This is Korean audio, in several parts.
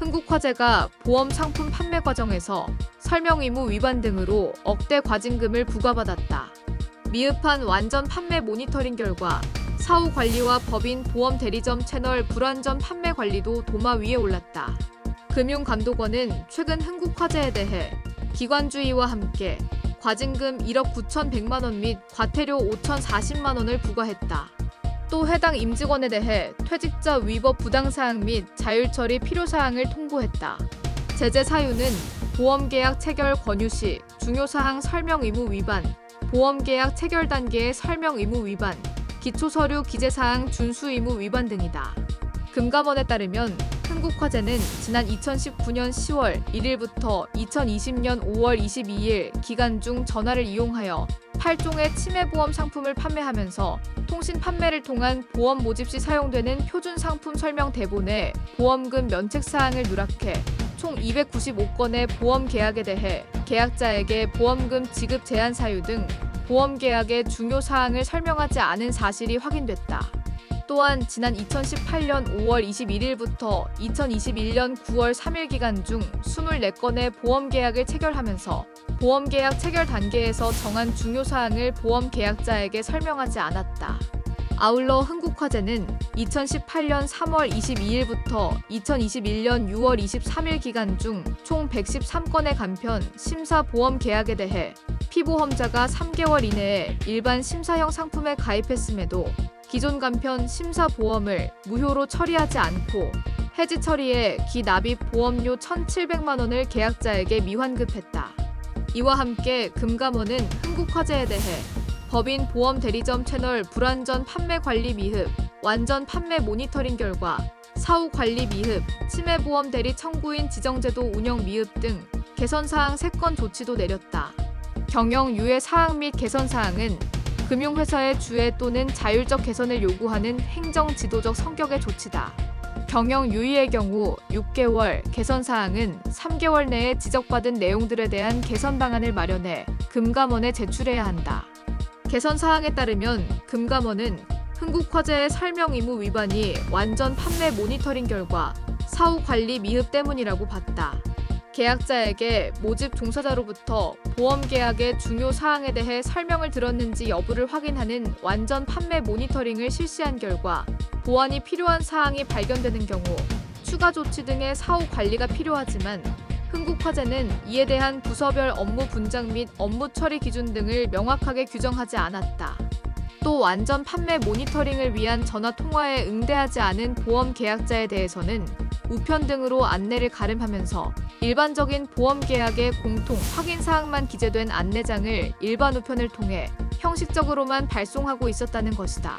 흥국화재가 보험 상품 판매 과정에서 설명 의무 위반 등으로 억대 과징금을 부과받았다. 미흡한 완전 판매 모니터링 결과 사후 관리와 법인 보험 대리점 채널 불완전 판매 관리도 도마 위에 올랐다. 금융감독원은 최근 흥국화재에 대해 기관주의와 함께 과징금 1억 9,100만 원 및 과태료 5,040만 원을 부과했다. 또 해당 임직원에 대해 퇴직자 위법 부당사항 및 자율처리 필요사항을 통보했다. 제재 사유는 보험계약 체결 권유 시 중요사항 설명 의무 위반, 보험계약 체결 단계의 설명 의무 위반, 기초서류 기재사항 준수 의무 위반 등이다. 금감원에 따르면 흥국화재는 지난 2019년 10월 1일부터 2020년 5월 22일 기간 중 전화를 이용하여 8종의 침해보험 상품을 판매하면서 통신 판매를 통한 보험 모집 시 사용되는 표준 상품 설명 대본에 보험금 면책 사항을 누락해 총 295건의 보험 계약에 대해 계약자에게 보험금 지급 제한 사유 등 보험 계약의 중요 사항을 설명하지 않은 사실이 확인됐다. 또한 지난 2018년 5월 21일부터 2021년 9월 3일 기간 중 24건의 보험 계약을 체결하면서 보험 계약 체결 단계에서 정한 중요 사항을 보험 계약자에게 설명하지 않았다. 아울러 흥국화재는 2018년 3월 22일부터 2021년 6월 23일 기간 중 총 113건의 간편 심사 보험 계약에 대해 피보험자가 3개월 이내에 일반 심사형 상품에 가입했음에도 기존 간편 심사 보험을 무효로 처리하지 않고 해지 처리에 기납입 보험료 1,700만 원을 계약자에게 미환급했다. 이와 함께 금감원은 흥국화재에 대해 법인 보험 대리점 채널 불완전 판매 관리 미흡, 완전 판매 모니터링 결과 사후 관리 미흡, 침해보험 대리 청구인 지정제도 운영 미흡 등 개선사항 3건 조치도 내렸다. 경영 유예 사항 및 개선 사항은 금융회사의 주의 또는 자율적 개선을 요구하는 행정 지도적 성격의 조치다. 경영 유의의 경우 6개월, 개선 사항은 3개월 내에 지적받은 내용들에 대한 개선 방안을 마련해 금감원에 제출해야 한다. 개선 사항에 따르면 금감원은 흥국화재의 설명 의무 위반이 완전 판매 모니터링 결과 사후 관리 미흡 때문이라고 봤다. 계약자에게 모집 종사자로부터 보험 계약의 중요 사항에 대해 설명을 들었는지 여부를 확인하는 완전 판매 모니터링을 실시한 결과 보완이 필요한 사항이 발견되는 경우 추가 조치 등의 사후 관리가 필요하지만 흥국화재는 이에 대한 부서별 업무 분장 및 업무 처리 기준 등을 명확하게 규정하지 않았다. 또 완전 판매 모니터링을 위한 전화 통화에 응대하지 않은 보험 계약자에 대해서는 우편 등으로 안내를 가름하면서 일반적인 보험 계약의 공통 확인 사항만 기재된 안내장을 일반 우편을 통해 형식적으로만 발송하고 있었다는 것이다.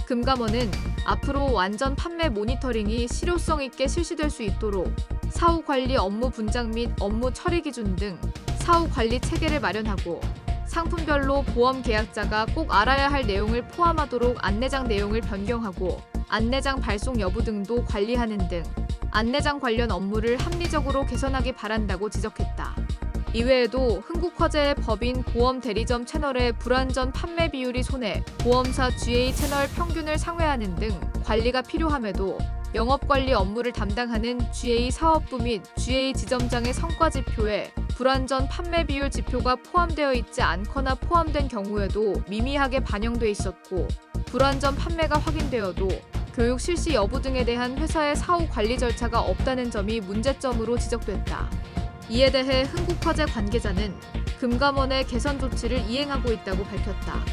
금감원은 앞으로 완전 판매 모니터링이 실효성 있게 실시될 수 있도록 사후 관리 업무 분장 및 업무 처리 기준 등 사후 관리 체계를 마련하고 상품별로 보험 계약자가 꼭 알아야 할 내용을 포함하도록 안내장 내용을 변경하고 안내장 발송 여부 등도 관리하는 등 안내장 관련 업무를 합리적으로 개선하기 바란다고 지적했다. 이외에도 흥국화재의 법인 보험 대리점 채널의 불완전 판매 비율이 손해 보험사 GA 채널 평균을 상회하는 등 관리가 필요함에도 영업관리 업무를 담당하는 GA 사업부 및 GA 지점장의 성과지표에 불완전 판매 비율 지표가 포함되어 있지 않거나 포함된 경우에도 미미하게 반영돼 있었고 불완전 판매가 확인되어도 교육 실시 여부 등에 대한 회사의 사후 관리 절차가 없다는 점이 문제점으로 지적됐다. 이에 대해 흥국화재 관계자는 금감원의 개선 조치를 이행하고 있다고 밝혔다.